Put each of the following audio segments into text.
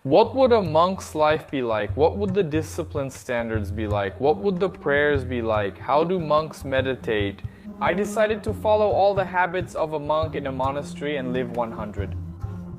What would a monk's life be like? What would the discipline standards be like? What would the prayers be like? How do monks meditate? I decided to follow all the habits of a monk in a monastery and live 100.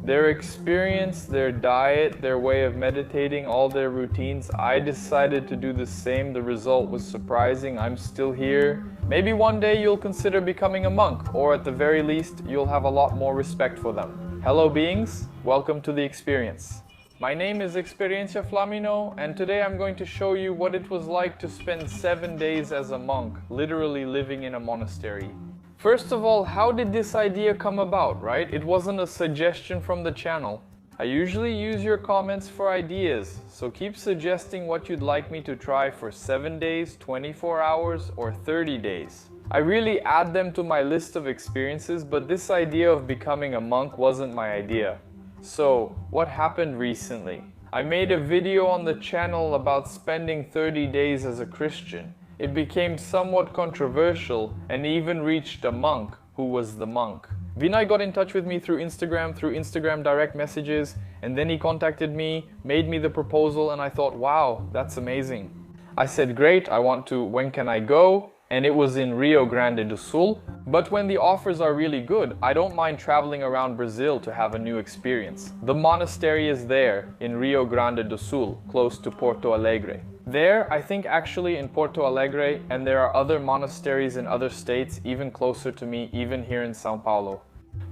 Their experience, their diet, their way of meditating, all their routines, I decided to do the same. The result was surprising. I'm still here. Maybe one day you'll consider becoming a monk, or at the very least, you'll have a lot more respect for them. Hello beings, welcome to the experience. My name is Experiencia Flamino, and today I'm going to show you what it was like to spend 7 days as a monk, literally living in a monastery. First of all, how did this idea come about, right? It wasn't a suggestion from the channel. I usually use your comments for ideas, so keep suggesting what you'd like me to try for 7 days, 24 hours, or 30 days. I really add them to my list of experiences, but this idea of becoming a monk wasn't my idea. So, what happened recently? I made a video on the channel about spending 30 days as a Christian. It became somewhat controversial and even reached a monk who was the monk. Vinay got in touch with me through Instagram direct messages, and then he contacted me, made me the proposal, and I thought, wow, that's amazing. I said, great, when can I go? And it was in Rio Grande do Sul. But when the offers are really good, I don't mind traveling around Brazil to have a new experience. The monastery is there in Rio Grande do Sul, close to Porto Alegre. There, I think actually in Porto Alegre, and there are other monasteries in other states, even closer to me, even here in São Paulo.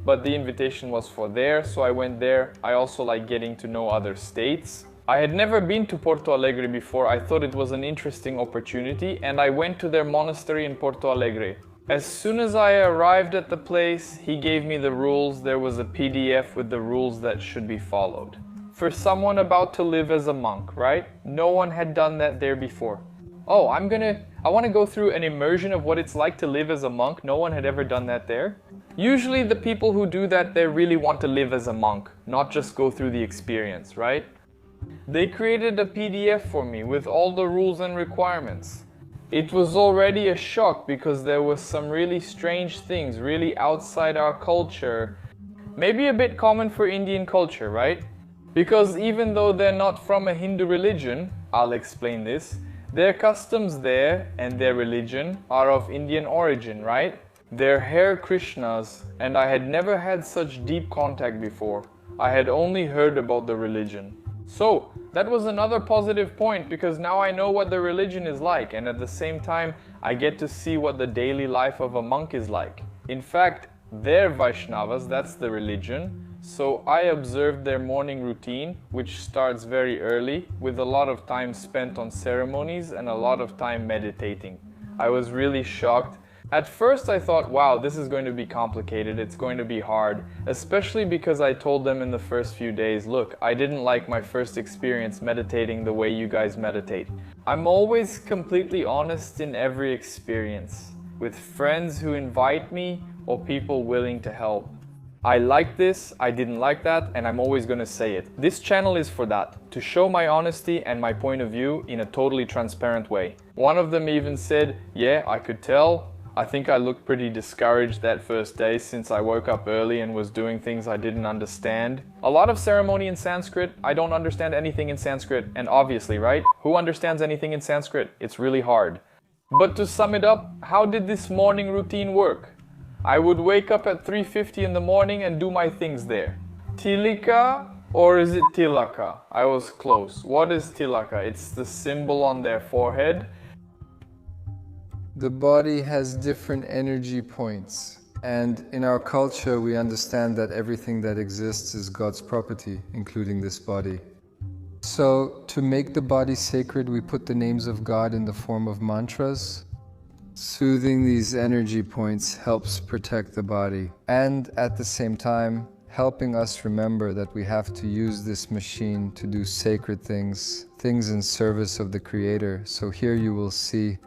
But the invitation was for there, so I went there. I also like getting to know other states. I had never been to Porto Alegre before. I thought it was an interesting opportunity, and I went to their monastery in Porto Alegre. As soon as I arrived at the place, he gave me the rules. There was a PDF with the rules that should be followed. For someone about to live as a monk, right? No one had done that there before. Oh, I want to go through an immersion of what it's like to live as a monk. No one had ever done that there. Usually the people who do that, they really want to live as a monk, not just go through the experience, right? They created a PDF for me with all the rules and requirements. It was already a shock because there was some really strange things, really outside our culture. Maybe a bit common for Indian culture, right? Because even though they're not from a Hindu religion, I'll explain this, their customs there and their religion are of Indian origin, right? They're Hare Krishnas, and I had never had such deep contact before. I had only heard about the religion. So, that was another positive point because now I know what the religion is like, and at the same time I get to see what the daily life of a monk is like. In fact, they're Vaishnavas, that's the religion. So I observed their morning routine, which starts very early, with a lot of time spent on ceremonies and a lot of time meditating. I was really shocked. At first I thought, wow, this is going to be complicated, it's going to be hard, especially because I told them in the first few days, look, I didn't like my first experience meditating the way you guys meditate. I'm always completely honest in every experience, with friends who invite me or people willing to help. I like this, I didn't like that, and I'm always going to say it. This channel is for that, to show my honesty and my point of view in a totally transparent way. One of them even said, yeah, I could tell. I think I looked pretty discouraged that first day since I woke up early and was doing things I didn't understand. A lot of ceremony in Sanskrit, I don't understand anything in Sanskrit, and obviously, right? Who understands anything in Sanskrit? It's really hard. But to sum it up, how did this morning routine work? I would wake up at 3:50 in the morning and do my things there. Tilika, or is it tilaka? I was close. What is tilaka? It's the symbol on their forehead. The body has different energy points, and in our culture we understand that everything that exists is God's property, including this body. So, to make the body sacred, we put the names of God in the form of mantras. Soothing these energy points helps protect the body, and at the same time, helping us remember that we have to use this machine to do sacred things in service of the Creator. So here you will see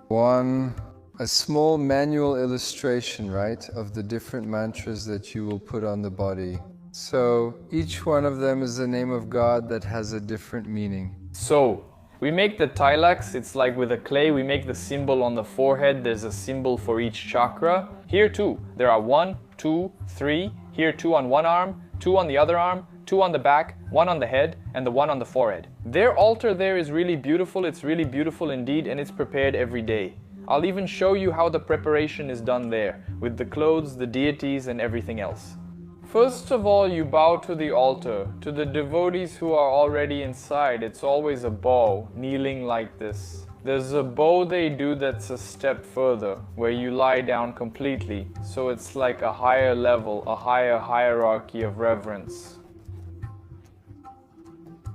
a small manual illustration, right, of the different mantras that you will put on the body. So each one of them is the name of God that has a different meaning. So, we make the tilaks, it's like with a clay, we make the symbol on the forehead, there's a symbol for each chakra. Here too, there are 1, 2, 3, here 2 on one arm, 2 on the other arm, 2 on the back, 1 on the head, and the 1 on the forehead. Their altar there is really beautiful, it's really beautiful indeed, and it's prepared every day. I'll even show you how the preparation is done there, with the clothes, the deities, and everything else. First of all, you bow to the altar. To the devotees who are already inside, it's always a bow, kneeling like this. There's a bow they do that's a step further, where you lie down completely, so it's like a higher level, a higher hierarchy of reverence.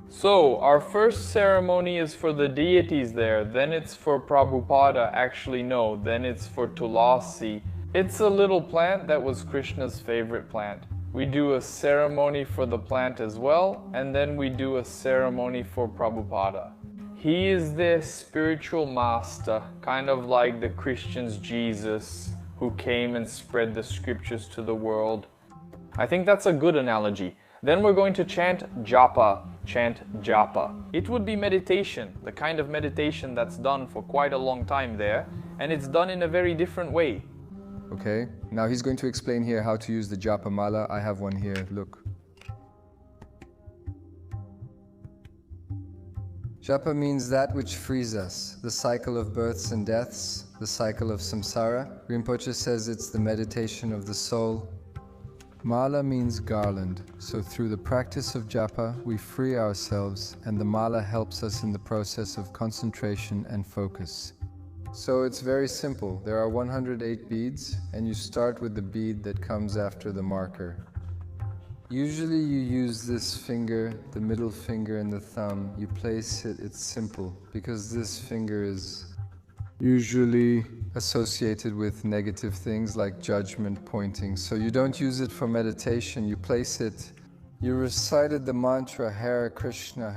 So, our first ceremony is for the deities there, then it's for Prabhupada, actually no, then it's for Tulasi. It's a little plant that was Krishna's favorite plant. We do a ceremony for the plant as well, and then we do a ceremony for Prabhupada. He is their spiritual master, kind of like the Christians' Jesus, who came and spread the scriptures to the world. I think that's a good analogy. Then we're going to chant Japa, chant Japa. It would be meditation, the kind of meditation that's done for quite a long time there, and it's done in a very different way. Okay, now he's going to explain here how to use the Japa Mala. I have one here, look. Japa means that which frees us, the cycle of births and deaths, the cycle of samsara. Rinpoche says it's the meditation of the soul. Mala means garland, so through the practice of Japa, we free ourselves, and the Mala helps us in the process of concentration and focus. So it's very simple. There are 108 beads, and you start with the bead that comes after the marker. Usually you use this finger, the middle finger and the thumb. You place it, it's simple, because this finger is usually associated with negative things like judgment, pointing. So you don't use it for meditation, you place it. You recited the mantra Hare Krishna,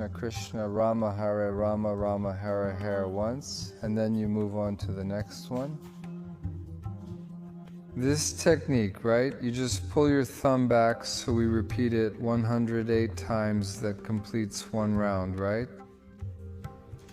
Krishna Rama, Hare Rama, Rama, Hare Hare once, and then you move on to the next one. This technique, right? You just pull your thumb back, so we repeat it 108 times. That completes one round, right?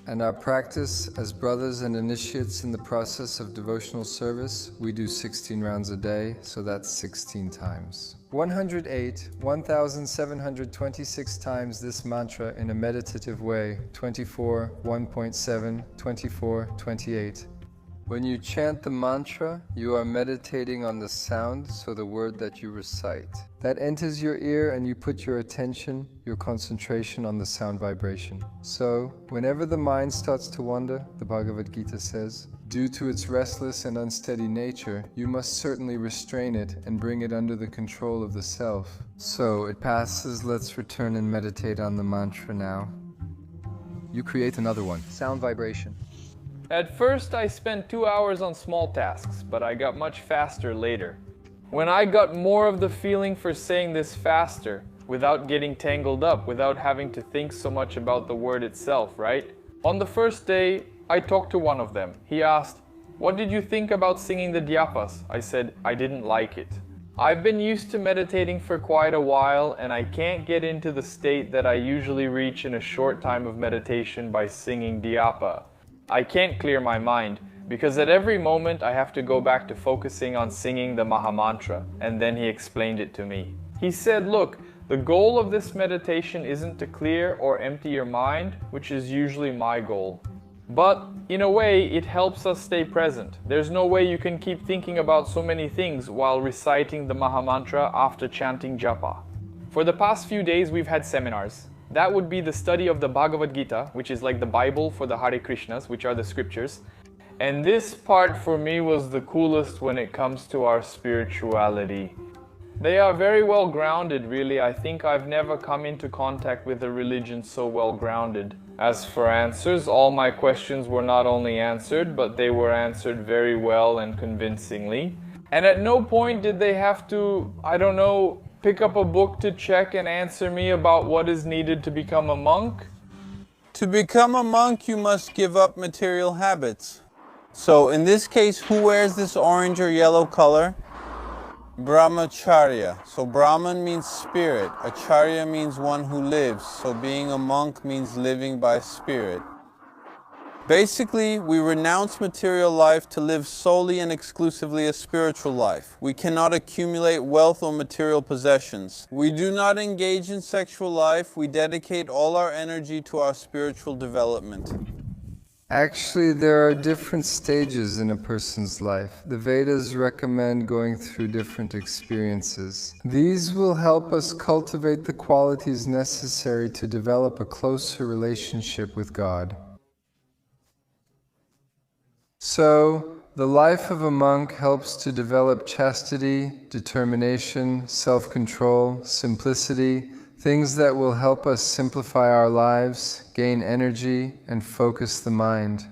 And our practice as brothers and initiates in the process of devotional service, we do 16 rounds a day, so that's 16 times. 108, 1,726 times this mantra in a meditative way, 24, 1.7, 24, 28. When you chant the mantra, you are meditating on the sound, so the word that you recite. That enters your ear and you put your attention, your concentration on the sound vibration. So, whenever the mind starts to wander, the Bhagavad Gita says, due to its restless and unsteady nature, you must certainly restrain it and bring it under the control of the self. So, it passes, let's return and meditate on the mantra now. You create another one. Sound vibration. At first I spent 2 hours on small tasks, but I got much faster later. When I got more of the feeling for saying this faster, without getting tangled up, without having to think so much about the word itself, right? On the first day, I talked to one of them. He asked, "What did you think about singing the Dyapas?" I said, "I didn't like it." I've been used to meditating for quite a while, and I can't get into the state that I usually reach in a short time of meditation by singing Dyapa. I can't clear my mind, because at every moment I have to go back to focusing on singing the Mahamantra, and then he explained it to me. He said, look, the goal of this meditation isn't to clear or empty your mind, which is usually my goal. But, in a way, it helps us stay present. There's no way you can keep thinking about so many things while reciting the Mahamantra after chanting Japa. For the past few days we've had seminars. That would be the study of the Bhagavad Gita, which is like the Bible for the Hare Krishnas, which are the scriptures. And this part for me was the coolest when it comes to our spirituality. They are very well grounded, really. I think I've never come into contact with a religion so well grounded. As for answers, all my questions were not only answered, but they were answered very well and convincingly. And at no point did they have to, pick up a book to check and answer me about what is needed to become a monk. To become a monk, you must give up material habits. So in this case, who wears this orange or yellow color? Brahmacharya. So Brahman means spirit. Acharya means one who lives. So being a monk means living by spirit. Basically, we renounce material life to live solely and exclusively a spiritual life. We cannot accumulate wealth or material possessions. We do not engage in sexual life. We dedicate all our energy to our spiritual development. Actually, there are different stages in a person's life. The Vedas recommend going through different experiences. These will help us cultivate the qualities necessary to develop a closer relationship with God. So, the life of a monk helps to develop chastity, determination, self-control, simplicity, things that will help us simplify our lives, gain energy, and focus the mind.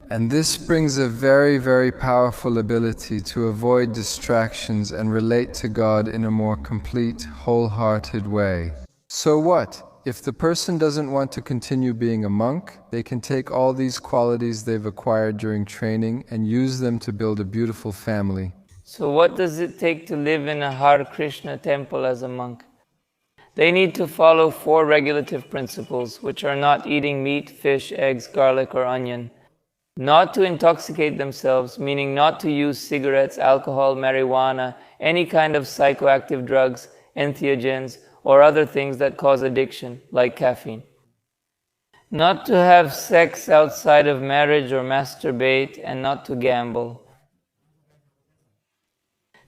And this brings a very, very powerful ability to avoid distractions and relate to God in a more complete, wholehearted way. So what? If the person doesn't want to continue being a monk, they can take all these qualities they've acquired during training and use them to build a beautiful family. So what does it take to live in a Hare Krishna temple as a monk? They need to follow 4 regulative principles, which are not eating meat, fish, eggs, garlic, or onion. Not to intoxicate themselves, meaning not to use cigarettes, alcohol, marijuana, any kind of psychoactive drugs, entheogens, or other things that cause addiction, like caffeine. Not to have sex outside of marriage or masturbate, and not to gamble.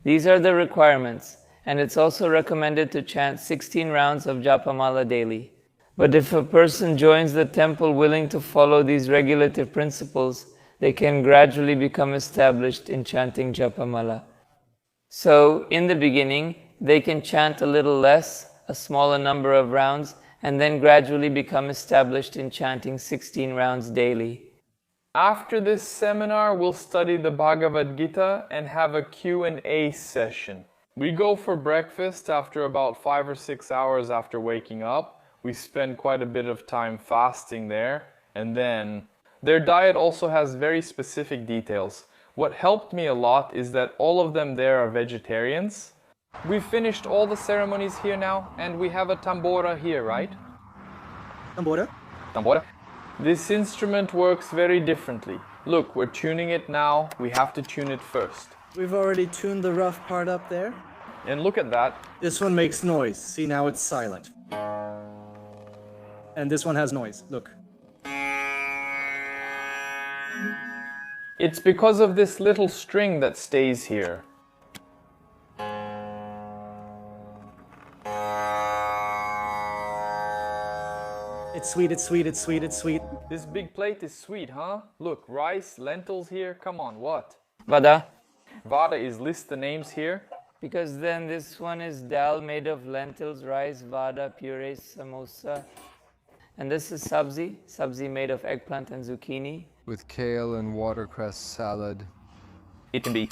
These are the requirements, and it's also recommended to chant 16 rounds of Japamala daily. But if a person joins the temple willing to follow these regulative principles, they can gradually become established in chanting Japamala. So, in the beginning, they can chant a little less, a smaller number of rounds, and then gradually become established in chanting 16 rounds daily. After this seminar, we'll study the Bhagavad Gita and have a Q&A session. We go for breakfast after about 5 or 6 hours after waking up. We spend quite a bit of time fasting there, and then their diet also has very specific details. What helped me a lot is that all of them there are vegetarians. We've finished all the ceremonies here now, and we have a tambora here, right? Tambora? Tambora. This instrument works very differently. Look, we're tuning it now. We have to tune it first. We've already tuned the rough part up there. And look at that. This one makes noise. See, now it's silent. And this one has noise. Look. It's because of this little string that stays here. It's sweet, it's sweet, it's sweet, it's sweet. This big plate is sweet, huh? Look, rice, lentils here. Come on, what? Vada. Vada is list the names here. Because then this one is dal made of lentils, rice, vada, puree, samosa. And this is sabzi, sabzi made of eggplant and zucchini. With kale and watercress salad. It can be.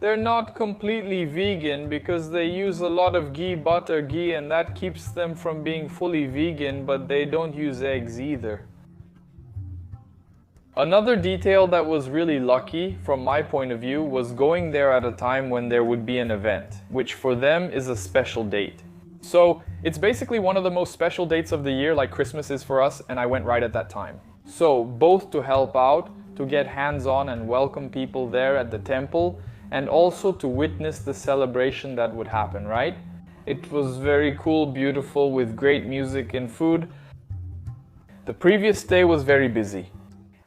They're not completely vegan because they use a lot of ghee, butter, ghee, and that keeps them from being fully vegan, but they don't use eggs either. Another detail that was really lucky, from my point of view, was going there at a time when there would be an event, which for them is a special date. So it's basically one of the most special dates of the year, like Christmas is for us, and I went right at that time. So both to help out, to get hands-on and welcome people there at the temple, and also to witness the celebration that would happen, right? It was very cool, beautiful, with great music and food. The previous day was very busy,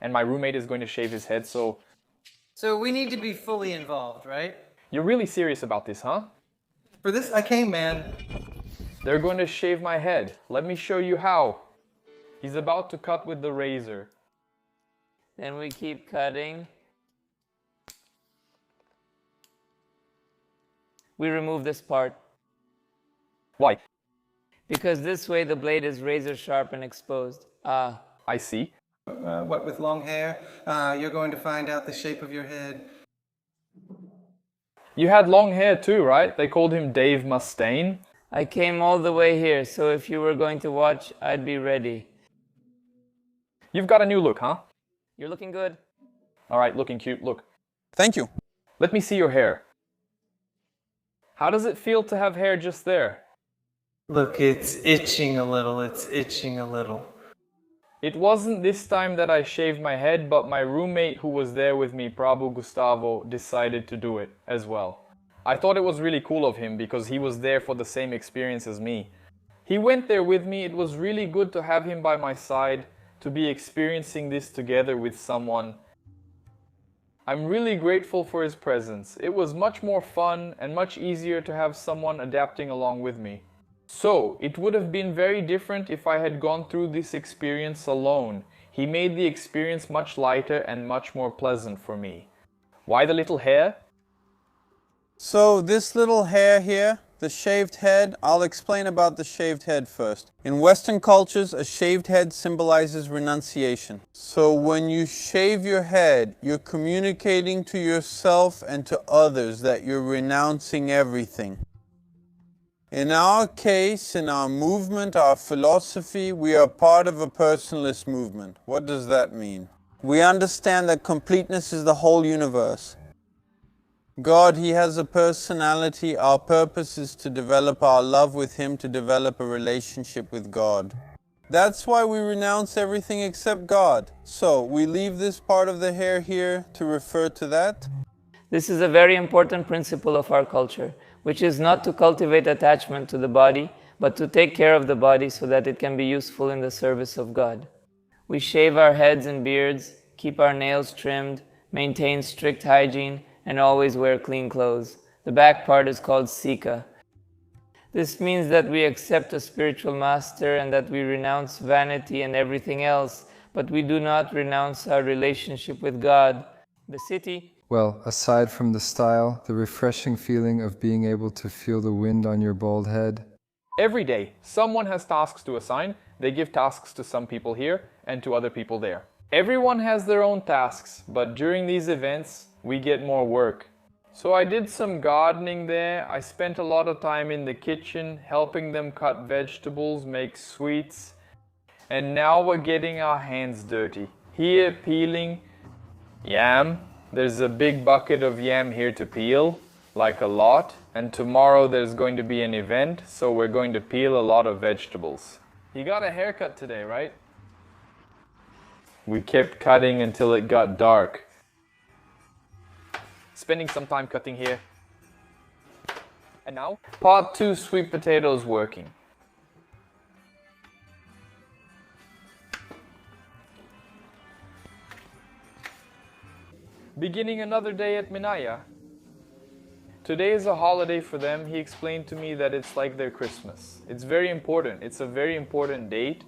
and my roommate is going to shave his head, so... So we need to be fully involved, right? You're really serious about this, huh? For this, I came, man. They're going to shave my head. Let me show you how. He's about to cut with the razor. Then we keep cutting. We remove this part. Why? Because this way the blade is razor sharp and exposed. Ah. I see. What with long hair? You're going to find out the shape of your head. You had long hair too, right? They called him Dave Mustaine. I came all the way here, so if you were going to watch, I'd be ready. You've got a new look, huh? You're looking good. All right, looking cute, look. Thank you. Let me see your hair. How does it feel to have hair just there? Look, it's itching a little. It's itching a little. It wasn't this time that I shaved my head, but my roommate who was there with me, Prabhu Gustavo, decided to do it as well. I thought it was really cool of him because he was there for the same experience as me. He went there with me. It was really good to have him by my side, to be experiencing this together with someone. I'm really grateful for his presence. It was much more fun and much easier to have someone adapting along with me. So, it would have been very different if I had gone through this experience alone. He made the experience much lighter and much more pleasant for me. Why the little hair? So this little hair here, the shaved head, I'll explain about the shaved head first. In Western cultures, a shaved head symbolizes renunciation. So when you shave your head, you're communicating to yourself and to others that you're renouncing everything. In our case, in our movement, our philosophy, we are part of a personalist movement. What does that mean? We understand that completeness is the whole universe. God, He has a personality. Our purpose is to develop our love with Him, to develop a relationship with God. That's why we renounce everything except God. So, we leave this part of the hair here to refer to that. This is a very important principle of our culture, which is not to cultivate attachment to the body, but to take care of the body so that it can be useful in the service of God. We shave our heads and beards, keep our nails trimmed, maintain strict hygiene, and always wear clean clothes. The back part is called Sika. This means that we accept a spiritual master and that we renounce vanity and everything else, but we do not renounce our relationship with God. The city. Well, aside from the style, the refreshing feeling of being able to feel the wind on your bald head. Every day, someone has tasks to assign. They give tasks to some people here and to other people there. Everyone has their own tasks, but during these events, we get more work. So I did some gardening there. I spent a lot of time in the kitchen, helping them cut vegetables, make sweets. And now we're getting our hands dirty. Here, peeling yam. There's a big bucket of yam here to peel, like a lot. And tomorrow there's going to be an event, so we're going to peel a lot of vegetables. You got a haircut today, right? We kept cutting until it got dark. Spending some time cutting here. And now, part 2 sweet potatoes working. Beginning another day at Minaya. Today is a holiday for them. He explained to me that it's like their Christmas. It's very important. It's a very important date.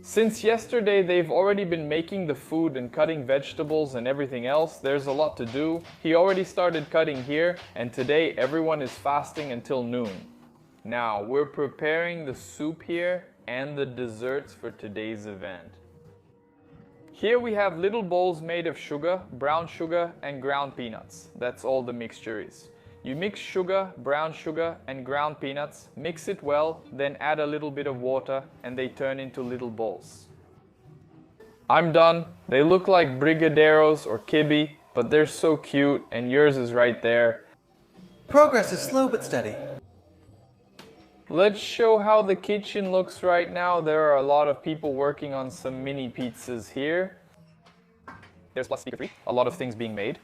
Since yesterday, they've already been making the food and cutting vegetables and everything else. There's a lot to do. He already started cutting here, and today everyone is fasting until noon. Now, we're preparing the soup here and the desserts for today's event. Here we have little bowls made of sugar, brown sugar, and ground peanuts. That's all the mixture is. You mix sugar, brown sugar, and ground peanuts, mix it well, then add a little bit of water, and they turn into little balls. I'm done. They look like brigadeiros or kibi, but they're so cute, and yours is right there. Progress is slow but steady. Let's show how the kitchen looks right now. There are a lot of people working on some mini pizzas here. There's plus speaker 3, a lot of things being made.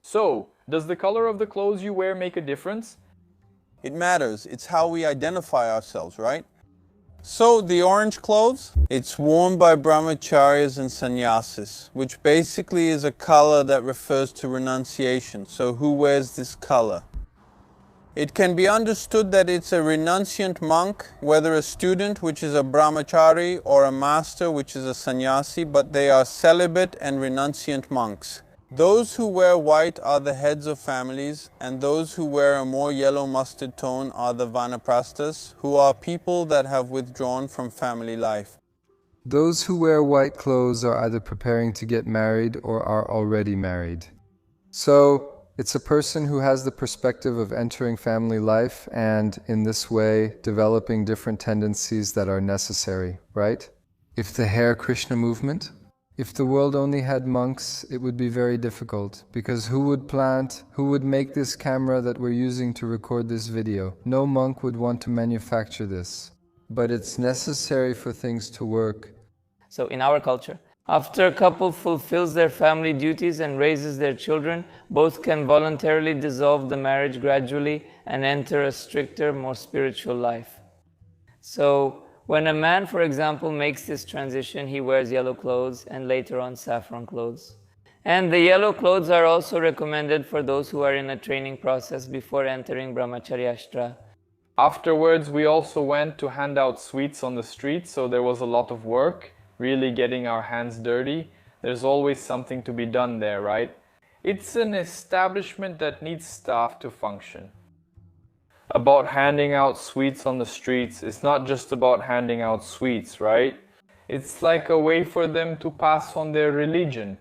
So, does the color of the clothes you wear make a difference? It matters. It's how we identify ourselves, right? So, the orange clothes, it's worn by brahmacharyas and sannyasis, which basically is a color that refers to renunciation. So, who wears this color? It can be understood that it's a renunciant monk, whether a student, which is a brahmachari, or a master, which is a sannyasi, but they are celibate and renunciant monks. Those who wear white are the heads of families, and those who wear a more yellow mustard tone are the vanaprasthas, who are people that have withdrawn from family life. Those who wear white clothes are either preparing to get married or are already married. So, it's a person who has the perspective of entering family life and, in this way, developing different tendencies that are necessary, right? If the Hare Krishna movement, if the world only had monks, it would be very difficult, because who would make this camera that we're using to record this video? No monk would want to manufacture this. But it's necessary for things to work. So in our culture, after a couple fulfills their family duties and raises their children, both can voluntarily dissolve the marriage gradually and enter a stricter, more spiritual life. So when a man, for example, makes this transition, he wears yellow clothes and later on saffron clothes. And the yellow clothes are also recommended for those who are in a training process before entering Brahmacharyashtra. Afterwards, we also went to hand out sweets on the street, so there was a lot of work, really getting our hands dirty. There's always something to be done there, right? It's an establishment that needs staff to function. About handing out sweets on the streets, it's not just about handing out sweets, right? It's like a way for them to pass on their religion.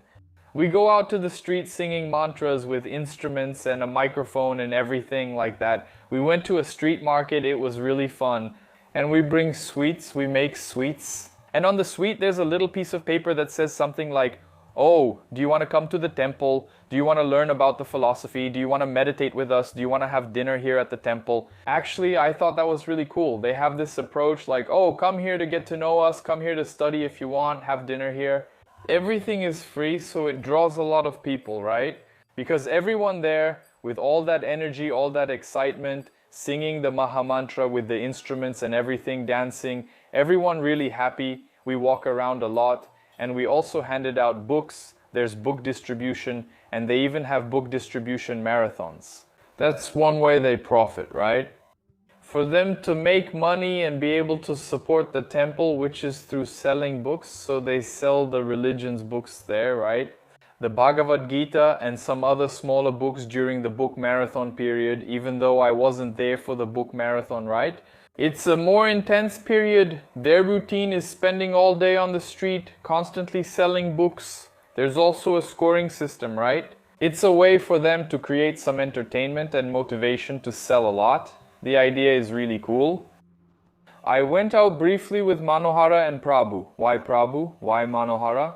We go out to the street singing mantras with instruments and a microphone and everything like that. We went to a street market, it was really fun. And we bring sweets, we make sweets. And on the sweet there's a little piece of paper that says something like, oh, do you want to come to the temple? Do you want to learn about the philosophy? Do you want to meditate with us? Do you want to have dinner here at the temple? Actually, I thought that was really cool. They have this approach like, oh, come here to get to know us, come here to study if you want, have dinner here. Everything is free, so it draws a lot of people, right? Because everyone there, with all that energy, all that excitement, singing the Mahamantra with the instruments and everything, dancing, everyone really happy. We walk around a lot. And we also handed out books, there's book distribution, and they even have book distribution marathons. That's one way they profit, right? For them to make money and be able to support the temple, which is through selling books, so they sell the religion's books there, right? The Bhagavad Gita and some other smaller books during the book marathon period, even though I wasn't there for the book marathon, right? It's a more intense period. Their routine is spending all day on the street, constantly selling books. There's also a scoring system, right? It's a way for them to create some entertainment and motivation to sell a lot. The idea is really cool. I went out briefly with Manohara and Prabhu. Why Prabhu? Why Manohara?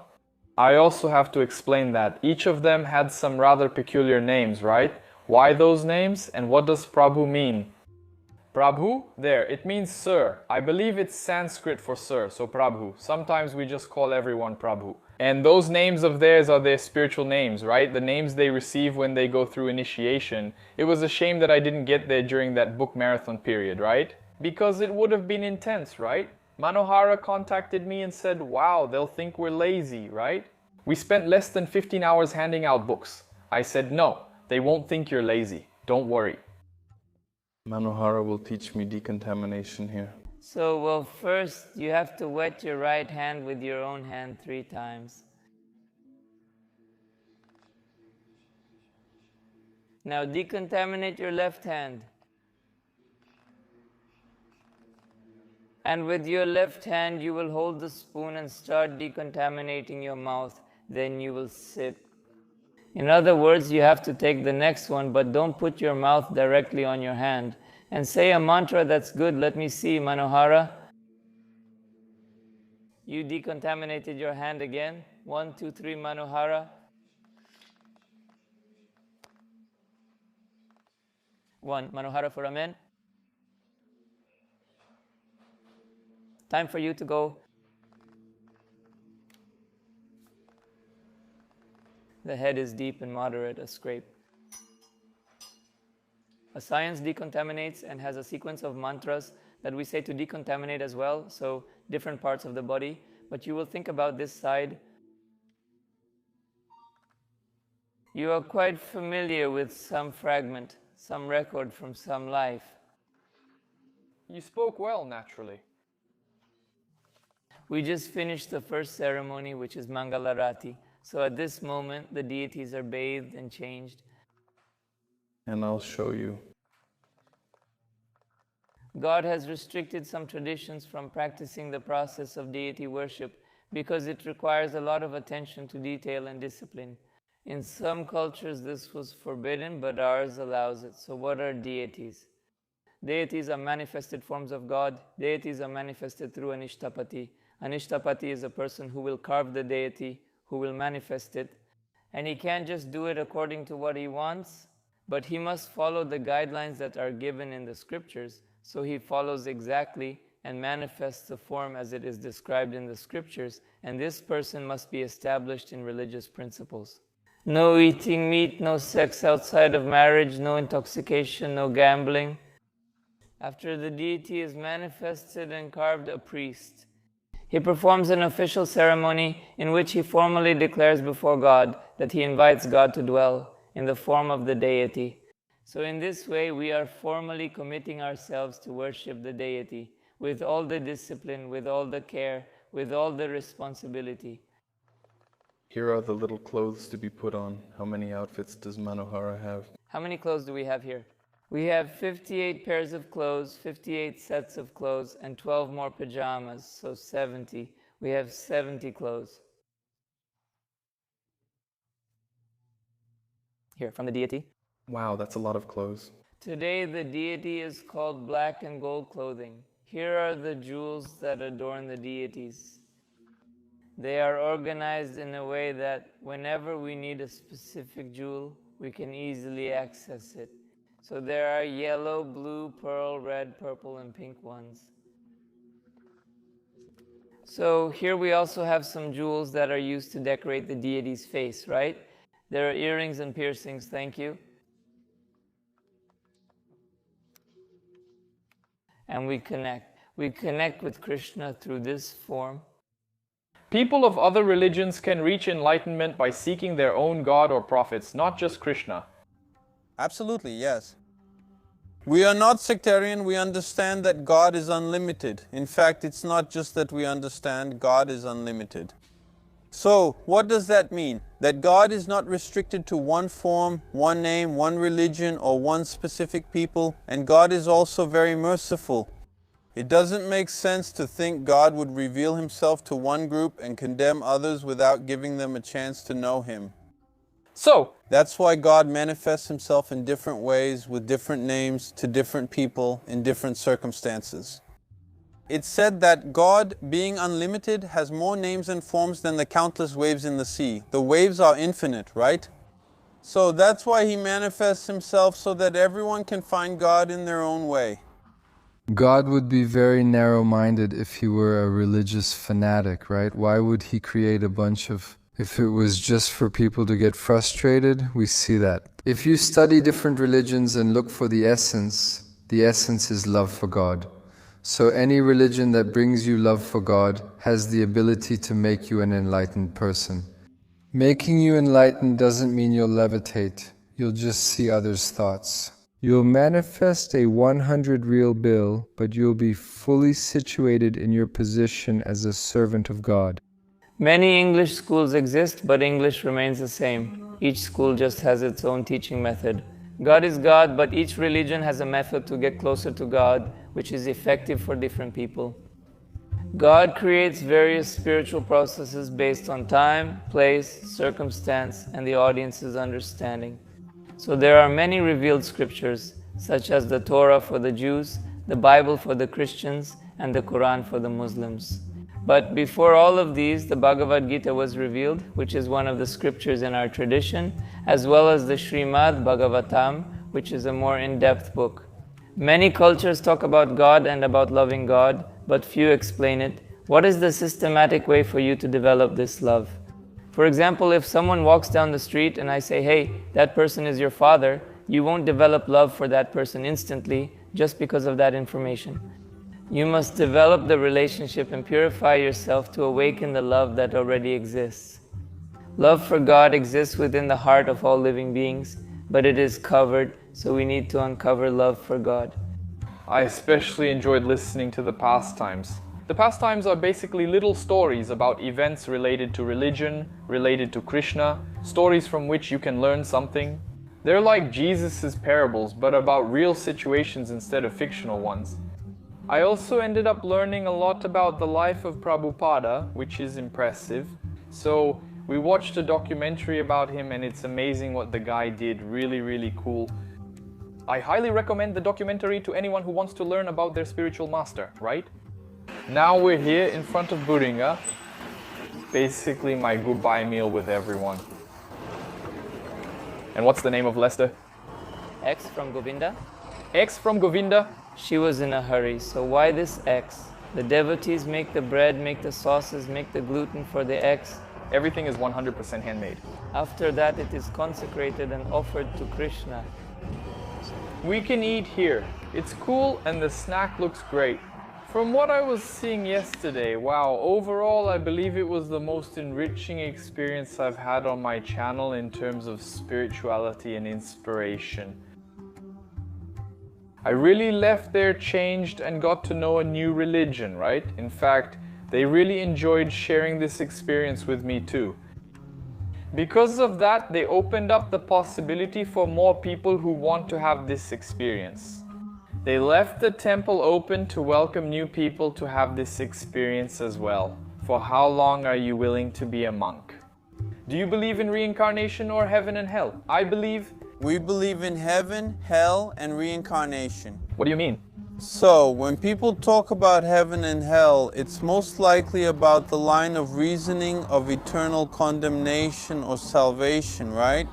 I also have to explain that. Each of them had some rather peculiar names, right? Why those names and what does Prabhu mean? Prabhu, there, it means sir. I believe it's Sanskrit for sir, so Prabhu. Sometimes we just call everyone Prabhu. And those names of theirs are their spiritual names, right? The names they receive when they go through initiation. It was a shame that I didn't get there during that book marathon period, right? Because it would have been intense, right? Manohara contacted me and said, wow, they'll think we're lazy, right? We spent less than 15 hours handing out books. I said, no, they won't think you're lazy. Don't worry. Manohara will teach me decontamination here. So, well, first you have to wet your right hand with your own hand 3 times. Now decontaminate your left hand. And with your left hand you will hold the spoon and start decontaminating your mouth. Then you will sip. In other words, you have to take the next one, but don't put your mouth directly on your hand. And say a mantra that's good. Let me see, Manohara. You decontaminated your hand again. 1, 2, 3, Manohara. 1, Manohara for Amen. Time for you to go. The head is deep and moderate, a scrape. A science decontaminates and has a sequence of mantras that we say to decontaminate as well, so different parts of the body. But you will think about this side. You are quite familiar with some fragment, some record from some life. You spoke well, naturally. We just finished the first ceremony, which is Mangalarati. So at this moment, the deities are bathed and changed. And I'll show you. God has restricted some traditions from practicing the process of deity worship because it requires a lot of attention to detail and discipline. In some cultures this was forbidden, but ours allows it. So what are deities? Deities are manifested forms of God. Deities are manifested through an Ishtapati. An Ishtapati is a person who will carve the deity, who will manifest it. And he can't just do it according to what he wants, but he must follow the guidelines that are given in the scriptures. So he follows exactly and manifests the form as it is described in the scriptures, and this person must be established in religious principles. No eating meat, no sex outside of marriage, no intoxication, no gambling. After the deity is manifested and carved, a priest. He performs an official ceremony in which he formally declares before God that he invites God to dwell in the form of the deity. So in this way, we are formally committing ourselves to worship the deity with all the discipline, with all the care, with all the responsibility. Here are the little clothes to be put on. How many outfits does Manohara have? How many clothes do we have here? We have 58 pairs of clothes, 58 sets of clothes, and 12 more pajamas, so 70. We have 70 clothes. Here, from the deity. Wow, that's a lot of clothes. Today the deity is called black and gold clothing. Here are the jewels that adorn the deities. They are organized in a way that whenever we need a specific jewel, we can easily access it. So there are yellow, blue, pearl, red, purple, and pink ones. So here we also have some jewels that are used to decorate the deity's face, right? There are earrings and piercings, thank you. And we connect. We connect with Krishna through this form. People of other religions can reach enlightenment by seeking their own God or prophets, not just Krishna. Absolutely, yes. We are not sectarian. We understand that God is unlimited. In fact, it's not just that we understand, God is unlimited. So, what does that mean? That God is not restricted to one form, one name, one religion, or one specific people, and God is also very merciful. It doesn't make sense to think God would reveal himself to one group and condemn others without giving them a chance to know him. So, That's why God manifests himself in different ways with different names to different people in different circumstances. It's said that God, being unlimited, has more names and forms than the countless waves in the sea. The waves are infinite, right? So that's why he manifests himself so that everyone can find God in their own way. God would be very narrow-minded if he were a religious fanatic, right? Why would he create a bunch of... If it was just for people to get frustrated, we see that. If you study different religions and look for the essence is love for God. So any religion that brings you love for God has the ability to make you an enlightened person. Making you enlightened doesn't mean you'll levitate. You'll just see others' thoughts. You'll manifest a 100 real bill, but you'll be fully situated in your position as a servant of God. Many English schools exist, but English remains the same. Each school just has its own teaching method. God is God, but each religion has a method to get closer to God, which is effective for different people. God creates various spiritual processes based on time, place, circumstance, and the audience's understanding. So there are many revealed scriptures, such as the Torah for the Jews, the Bible for the Christians, and the Quran for the Muslims. But before all of these, the Bhagavad Gita was revealed, which is one of the scriptures in our tradition, as well as the Srimad Bhagavatam, which is a more in-depth book. Many cultures talk about God and about loving God, but few explain it. What is the systematic way for you to develop this love? For example, if someone walks down the street and I say, hey, that person is your father, you won't develop love for that person instantly just because of that information. You must develop the relationship and purify yourself to awaken the love that already exists. Love for God exists within the heart of all living beings, but it is covered, so we need to uncover love for God. I especially enjoyed listening to the pastimes. The pastimes are basically little stories about events related to religion, related to Krishna, stories from which you can learn something. They're like Jesus' parables, but about real situations instead of fictional ones. I also ended up learning a lot about the life of Prabhupada, which is impressive. So we watched a documentary about him and it's amazing what the guy did, really cool. I highly recommend the documentary to anyone who wants to learn about their spiritual master, right? Now we're here in front of Buringa, basically my goodbye meal with everyone. And what's the name of Lester? X from Govinda? X from Govinda? She was in a hurry, so why this X? The devotees make the bread, make the sauces, make the gluten for the X. Everything is 100% handmade. After that it is consecrated and offered to Krishna. We can eat here. It's cool and the snack looks great. From what I was seeing yesterday, wow, overall I believe it was the most enriching experience I've had on my channel in terms of spirituality and inspiration. I really left there changed and got to know a new religion, right? In fact, they really enjoyed sharing this experience with me too. Because of that, they opened up the possibility for more people who want to have this experience. They left the temple open to welcome new people to have this experience as well. For how long are you willing to be a monk? Do you believe in reincarnation or heaven and hell? We believe in heaven, hell, and reincarnation. What do you mean? So, when people talk about heaven and hell, it's most likely about the line of reasoning of eternal condemnation or salvation, right?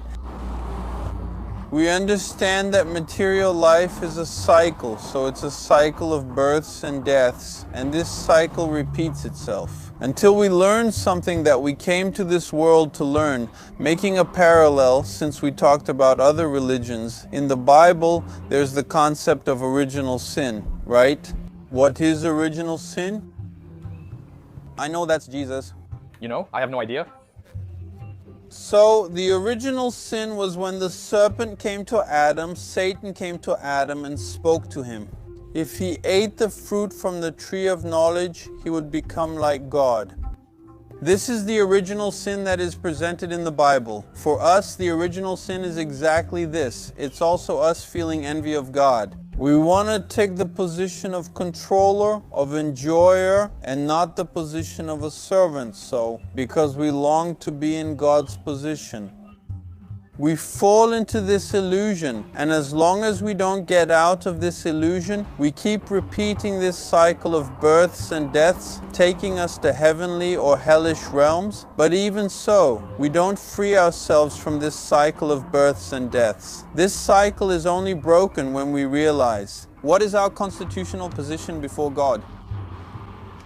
We understand that material life is a cycle, so it's a cycle of births and deaths, and this cycle repeats itself. Until we learn something that we came to this world to learn, making a parallel, since we talked about other religions, in the Bible there's the concept of original sin, right? What is original sin? I know that's Jesus. You know, I have no idea. So, the original sin was when the serpent came to Adam, Satan came to Adam and spoke to him. If he ate the fruit from the tree of knowledge, he would become like God. This is the original sin that is presented in the Bible. For us, the original sin is exactly this. It's also us feeling envy of God. We want to take the position of controller, of enjoyer, and not the position of a servant, so, because we long to be in God's position. We fall into this illusion, and as long as we don't get out of this illusion, we keep repeating this cycle of births and deaths, taking us to heavenly or hellish realms. But even so, we don't free ourselves from this cycle of births and deaths. This cycle is only broken when we realize, what is our constitutional position before God?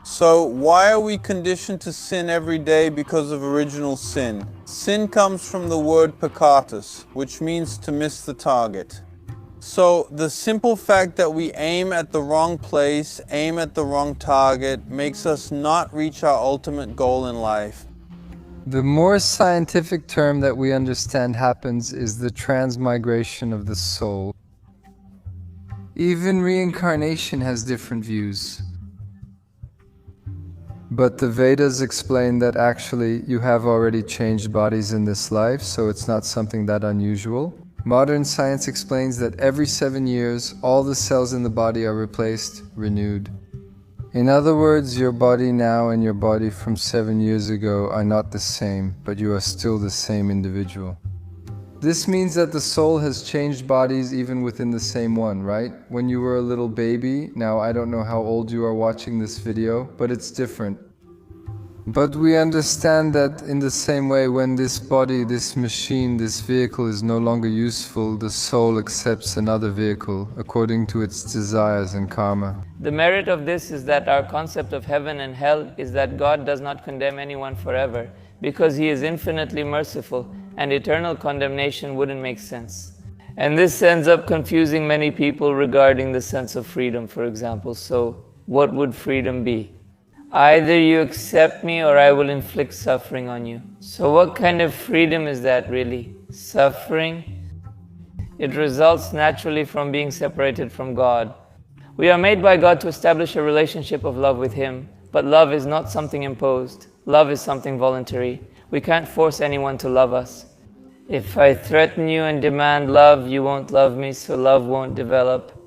So, why are we conditioned to sin every day because of original sin? Sin comes from the word peccatus, which means to miss the target. So, the simple fact that we aim at the wrong place, aim at the wrong target, makes us not reach our ultimate goal in life. The more scientific term that we understand happens is the transmigration of the soul. Even reincarnation has different views. But the Vedas explain that actually you have already changed bodies in this life, so it's not something that unusual. Modern science explains that every 7 years, all the cells in the body are replaced, renewed. In other words, your body now and your body from 7 years ago are not the same, but you are still the same individual. This means that the soul has changed bodies even within the same one, right? When you were a little baby, now I don't know how old you are watching this video, but it's different. But we understand that in the same way, when this body, this machine, this vehicle is no longer useful, the soul accepts another vehicle according to its desires and karma. The merit of this is that our concept of heaven and hell is that God does not condemn anyone forever, because He is infinitely merciful, and eternal condemnation wouldn't make sense. And this ends up confusing many people regarding the sense of freedom, for example. So, what would freedom be? Either you accept me or I will inflict suffering on you. So what kind of freedom is that really? Suffering? It results naturally from being separated from God. We are made by God to establish a relationship of love with Him. But love is not something imposed. Love is something voluntary. We can't force anyone to love us. If I threaten you and demand love, you won't love me, so love won't develop.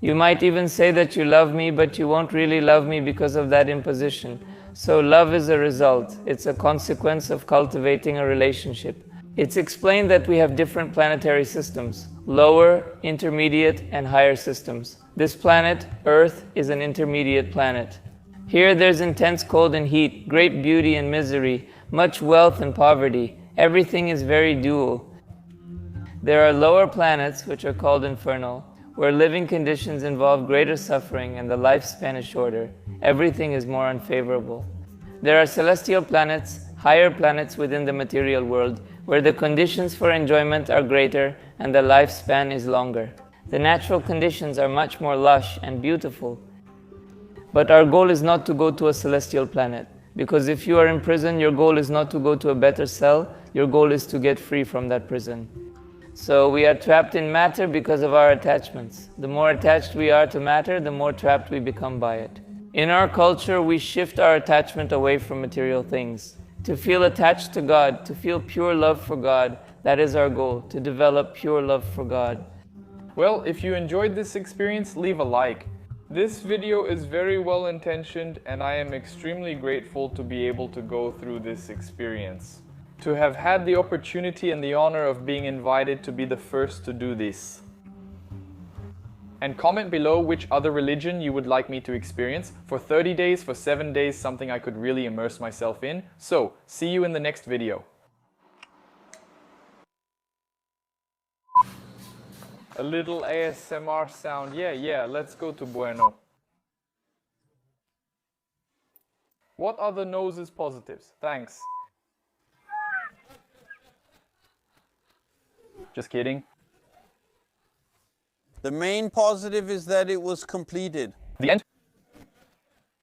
You might even say that you love me, but you won't really love me because of that imposition. So love is a result. It's a consequence of cultivating a relationship. It's explained that we have different planetary systems, lower, intermediate, and higher systems. This planet, Earth, is an intermediate planet. Here there's intense cold and heat, great beauty and misery, much wealth and poverty. Everything is very dual. There are lower planets, which are called infernal, where living conditions involve greater suffering and the lifespan is shorter. Everything is more unfavorable. There are celestial planets, higher planets within the material world, where the conditions for enjoyment are greater and the lifespan is longer. The natural conditions are much more lush and beautiful. But our goal is not to go to a celestial planet, because if you are in prison, your goal is not to go to a better cell, your goal is to get free from that prison. So we are trapped in matter because of our attachments. The more attached we are to matter, the more trapped we become by it. In our culture, we shift our attachment away from material things. To feel attached to God, to feel pure love for God, that is our goal, to develop pure love for God. Well, if you enjoyed this experience, leave a like. This video is very well intentioned and I am extremely grateful to be able to go through this experience. To have had the opportunity and the honor of being invited to be the first to do this. And comment below which other religion you would like me to experience for 30 days, for 7 days, something I could really immerse myself in. So, see you in the next video. A little ASMR sound, yeah, let's go to Bueno. What are the noses positives? Thanks. Just kidding. The main positive is that it was completed. The end.